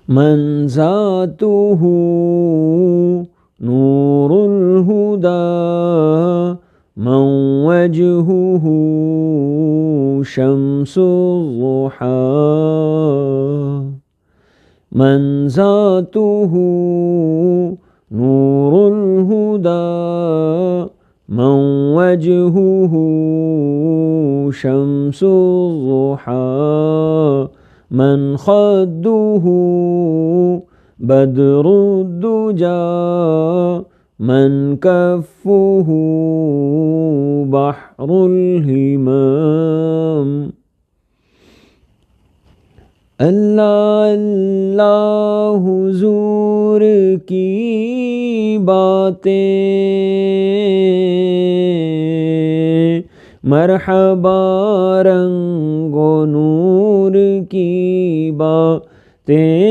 मन ज़ातुहु नूरुल हुदा मन वजहुहु शम्सुज़्ज़ुहा मन ज़ातुहु नूरुल हुदा मन वजहुहु शम्सुज़्ज़ुहा मन खद्दुहु बद्रुद्दुजा मन कफ्फुहु बहरुल हिमम। अल्लाह अल्लाह हुजूर की बातें मरहबा रंगो नूर की बातें।